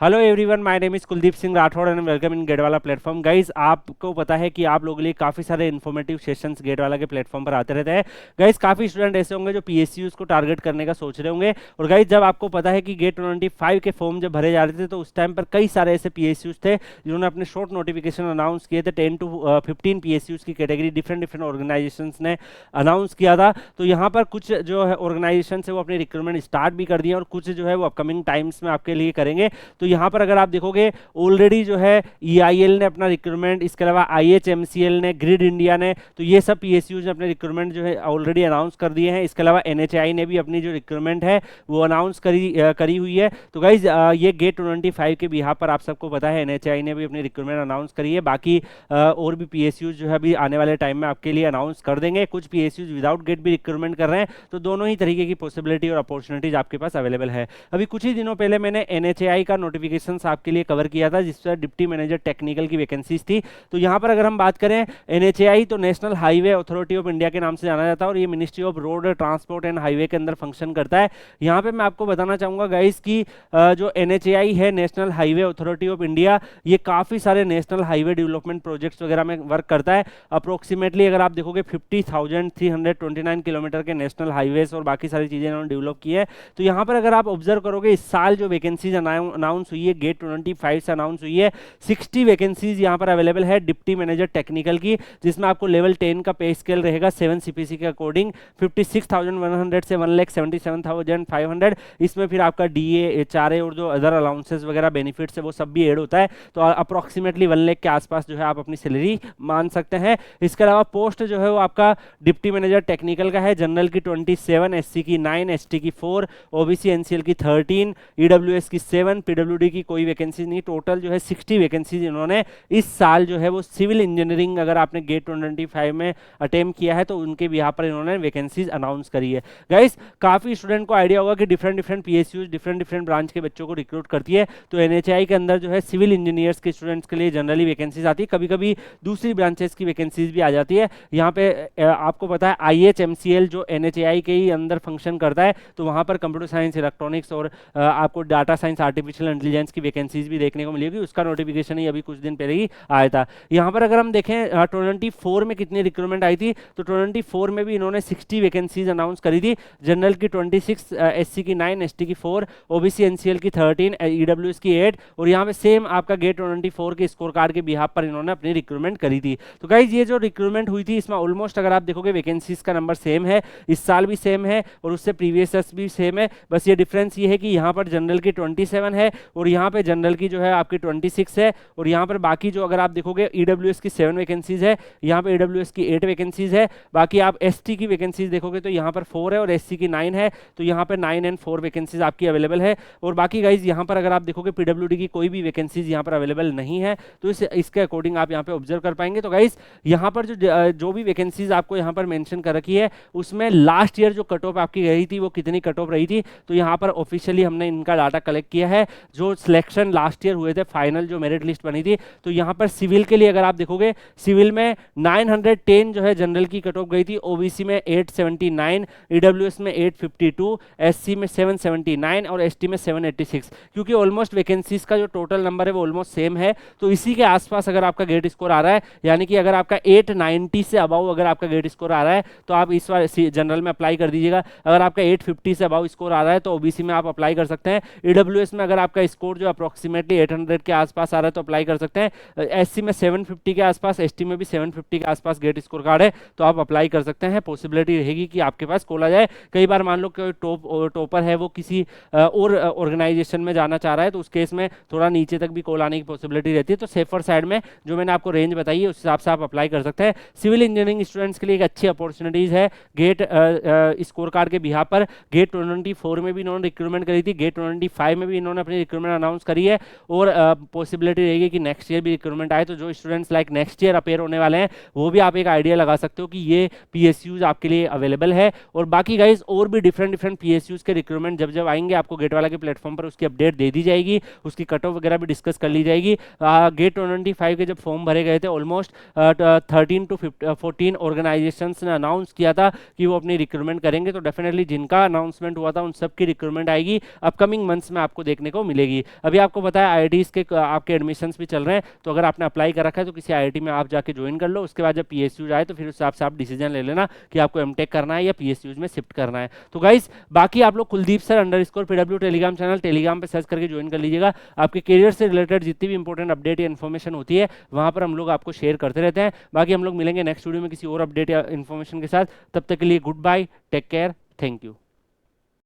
Hello everyone, my name is Kuldeep Singh Rathore and welcome in गेटवाला platform. Guys, आपको पता है कि आप लोगों के लिए काफ़ी सारे इन्फॉर्मेटिव सेशंस गेटवाला के प्लेटफॉर्म पर आते रहते हैं। गाइस, काफ़ी स्टूडेंट ऐसे होंगे जो पीएसयूज को टारगेट करने का सोच रहे होंगे। और गाइस, जब आपको पता है कि गेट 25 के फॉर्म जब भरे जा रहे थे तो उस टाइम पर कई सारे ऐसे पीएसयूज थे जिन्होंने अपने शॉर्ट नोटिफिकेशन अनाउंस किए थे। 10 to 15 पीएसयूज की कैटेगरी डिफरेंट डिफरेंट ऑर्गेनाइजेशंस ने अनाउंस किया था। तो यहाँ पर कुछ जो है ऑर्गेनाइजेशन है वो अपनी रिक्रूटमेंट स्टार्ट भी कर दिए और कुछ जो है वो अपकमिंग टाइम्स में आपके लिए करेंगे। तो यहाँ पर अगर आप देखोगे ऑलरेडी जो है ईआईएल ने अपना रिक्रूटमेंट, इसके अलावा आईएचएमसीएल ने, ग्रिड इंडिया ने, तो ये सब पीएसयूज ने अपने रिक्रूटमेंट जो है ऑलरेडी अनाउंस कर दिए हैं। इसके अलावा एनएचआई ने भी अपनी जो रिक्रूटमेंट है वो अनाउंस करी हुई है। तो गाइज ये गेट 25 के बिहाफ पर आप सबको पता है एनएचआई ने भी अपनी रिक्रूटमेंट अनाउंस करी है। बाकी और भी पीएसयूज जो है अभी आने वाले टाइम में आपके लिए अनाउंस कर देंगे। कुछ पीएसयूज विदाउट गेट भी रिक्रूटमेंट कर रहे हैं। तो दोनों ही तरीके की पॉसिबिलिटी और अपॉर्चुनिटीज आपके पास अवेलेबल है। अभी कुछ ही दिनों पहले मैंने एनएचआई का नोटिफिकेशन आपके लिए कवर किया था जिस पर डिप्टी मैनेजर टेक्निकल की वैकेंसीज थी। तो यहाँ पर अगर हम बात करें, एनएचएआई तो national highway authority of India के नाम से जाना जाता है और ये ministry of road transport and highway के अंदर फंक्शन करता है। यहाँ पे मैं आपको बताना चाहूंगा गाइस कि जो एनएचएआई है, national highway authority of India, ये काफी सारे नेशनल हाईवे डेवलपमेंट प्रोजेक्ट्स वगैरह में वर्क करता है। अप्रोक्सीमेटली अगर आप देखोगे 50,329 किलोमीटर के नेशनल हाईवेज और बाकी सारी चीजें इन्होंने डेवलप की है। तो यहाँ पर अगर आप ऑब्जर्व करोगे, इस साल जो वैकेंसीज अनाउंस हुई है गेट 25 से अनाउंस हुई है, 60 वैकेंसीज यहाँ पर अवेलेबल है डिप्टी मैनेजर टेक्निकल की, जिसमें आपको लेवल 10 का पे स्केल रहेगा 7 सीपीसी के अकॉर्डिंग 56,100 से 1,77,500। इसमें फिर आपका डीए, एचआरए और जो अदर अलाउंसेस वगैरह बेनिफिट्स है वो सब भी ऐड होता है। तो अप्रोक्सीमेटली 1 लाख के आसपास जो है आप अपनी सैलरी मान सकते हैं। इसके अलावा पोस्ट जो है वो आपका डिप्टी मैनेजर टेक्निकल का है। जनरल की 27, एससी की 9, एसटी की 4, ओबीसी एनसीएल की 13, ईडब्ल्यूएस की 7, पीडब्ल्यूडी की कोई वैकेंसी नहीं। टोटल जो है 60 वैकेंसीज इन्होंने इस साल जो है वो सिविल इंजीनियरिंग, अगर आपने गेट 25 में अटेम्प्ट किया है तो उनके बिहाफ पर इन्होंने वैकेंसीज अनाउंस करी है। गाइस, काफी स्टूडेंट को आइडिया होगा कि different different PSUs different different branch के बच्चों को रिक्रूट करती है। तो एनएचआई के अंदर जो है सिविल इंजीनियर्स के स्टूडेंट्स के लिए जनरली वैकेंसीज आती है। कभी कभी दूसरी ब्रांचेस की वैकेंसीज भी आ जाती है। यहाँ पे आपको पता है आईएचएमसीएल जो एनएचआई के ही अंदर फंक्शन करता है, तो वहाँ पर कंप्यूटर साइंस, इलेक्ट्रॉनिक्स और आपको डाटा साइंस, आर्टिफिशियल इंटेलिजेंस की वैकेंसीज भी देखने को मिलेगी। उसका नोटिफिकेशन ही अभी कुछ दिन पहले ही आया था। यहाँ पर अगर हम देखें 24 में कितनी रिक्रूटमेंट आई थी, तो 24 में भी इन्होंने 60 वैकेंसीज अनाउंस करी थी। जनरल की 26, एससी की 9, एसटी की 4, ओबीसी एनसीएल की 13, ईडब्ल्यूएस की 8 और यहाँ पे सेम आपका गेट 24 के स्कोर कार्ड के बिहाफ पर इन्होंने अपनी रिक्रूटमेंट करी थी। तो गाइज, ये जो रिक्रूटमेंट हुई थी इसमें ऑलमोस्ट अगर आप देखोगे वैकेंसीज का नंबर सेम है, इस साल भी सेम है और उससे प्रीवियस ईयर्स भी सेम है। बस ये डिफरेंस ये है कि यहाँ पर जनरल की 27 है और यहाँ पे जनरल की जो है आपकी 26 है और यहाँ पर बाकी जो अगर आप देखोगे ईडब्ल्यूएस की 7 वैकेंसीज है, यहाँ पे ईडब्ल्यूएस की 8 वैकेंसीज है। बाकी आप एसटी की वैकेंसीज देखोगे तो यहाँ पर 4 है और एससी की 9 है, तो यहाँ पे 9 एंड 4 वैकेंसीज आपकी अवेलेबल है। और बाकी गाइज यहाँ पर अगर आप देखोगे पीडब्ल्यूडी की कोई भी वैकेंसीज यहाँ पर अवेलेबल नहीं है, तो इसके अकॉर्डिंग आप यहाँ पे ऑब्जर्व कर पाएंगे। तो गाइज यहाँ पर जो भी वैकेंसीज आपको यहाँ पर मेंशन कर रखी है उसमें लास्ट ईयर जो कट ऑफ आपकी गई थी वो कितनी कट ऑफ रही थी, तो यहाँ पर ऑफिशियली हमने इनका डाटा कलेक्ट किया है। जो सिलेक्शन लास्ट ईयर हुए थे, फाइनल जो मेरिट लिस्ट बनी थी, तो यहाँ पर सिविल के लिए अगर आप देखोगे, सिविल में 910 जो है जनरल की कट ऑफ गई थी, ओबीसी में 879, ईडब्ल्यूएस में 852, एससी में 779 और एसटी में 786। क्योंकि ऑलमोस्ट वैकेंसीज का जो टोटल नंबर है वो ऑलमोस्ट सेम है, तो इसी के आसपास अगर आपका गेट स्कोर आ रहा है, यानी कि अगर आपका 890 से अबाउ अगर आपका गेट स्कोर आ रहा है तो आप इस बार जनरल में अप्लाई कर दीजिएगा। अगर आपका 850 से अबाउ स्कोर आ रहा है तो ओबीसी में आप अप्लाई कर सकते हैं। ईडब्ल्यूएस में अगर आपका स्कोर जो अप्रोक्सीमेटली 800 के आसपास आ रहा है तो अप्लाई कर सकते हैं। एससी में 750 के आसपास, एसटी में भी 750 के आसपास गेट स्कोर कार्ड है तो आप अप्लाई कर सकते हैं। पॉसिबिलिटी रहेगी कि आपके पास कॉल आ जाए। कई बार मान लो कि टॉपर है वो किसी और ऑर्गेनाइजेशन में जाना चाह रहा है, तो उस केस में थोड़ा नीचे तक भी कॉल आने की पॉसिबिलिटी रहती है। तो सेफर साइड में जो मैंने आपको रेंज बताई है उस हिसाब से आप अप्लाई कर सकते हैं। सिविल इंजीनियरिंग स्टूडेंट्स के लिए एक अच्छी अपॉर्चुनिटीज है गेट स्कोर कार्ड के बिहाफ पर। गेट 24 में भी इन्होंने रिक्रूटमेंट करी थी, गेट 25 में भी इन्होंने अपनी रिक्रूटमेंट अनाउंस करी है और पॉसिबिलिटी रहेगी कि नेक्स्ट ईयर भी रिक्रूटमेंट आए। तो जो students like next year appear होने वाले हैं वो भी आप एक आइडिया लगा सकते हो कि ये पीएसयूज आपके लिए अवेलेबल है। और बाकी गाइज और भी डिफरेंट डिफरेंट पीएसयूज के रिक्रूटमेंट जब जब आएंगे आपको गेटवाला के प्लेटफॉर्म पर उसकी अपडेट दे दी जाएगी, उसकी कट ऑफ वगैरह भी डिस्कस कर ली जाएगी। गेट 25 के जब फॉर्म भरे गए थे ऑलमोस्ट 13 to 14 ऑर्गेनाइजेशंस ने अनाउंस किया था कि वो अपनी रिक्रूटमेंट करेंगे। तो डेफिनेटली जिनका अनाउंसमेंट हुआ था उन सब की रिक्रूटमेंट आएगी अपकमिंग मंथ्स में आपको देखने को मिलेगी। मिलेगी। अभी आपको पता है आईआईटीज के आपके एडमिशन्स भी चल रहे हैं, तो अगर आपने अप्लाई कर रखा है तो किसी आईआईटी में आप जाके ज्वाइन कर लो। उसके बाद जब पीएसयू आए तो फिर उस हिसाब से आप डिसीजन ले लेना कि आपको एमटेक करना है या पीएसयूज में शिफ्ट करना है। तो गाइस बाकी आप लोग Kuldeep sir underscore PW Telegram channel Telegram पे सर्च करके ज्वाइन कर लीजिएगा। आपके करियर से रिलेटेड जितनी भी इंपॉर्टेंट अपडेट या इन्फॉर्मेशन होती है वहां पर हम लोग आपको शेयर करते रहते हैं। बाकी हम लोग मिलेंगे नेक्स्ट वीडियो में किसी और अपडेट या इन्फॉर्मेशन के साथ। तब तक के लिए good bye, take care, thank you.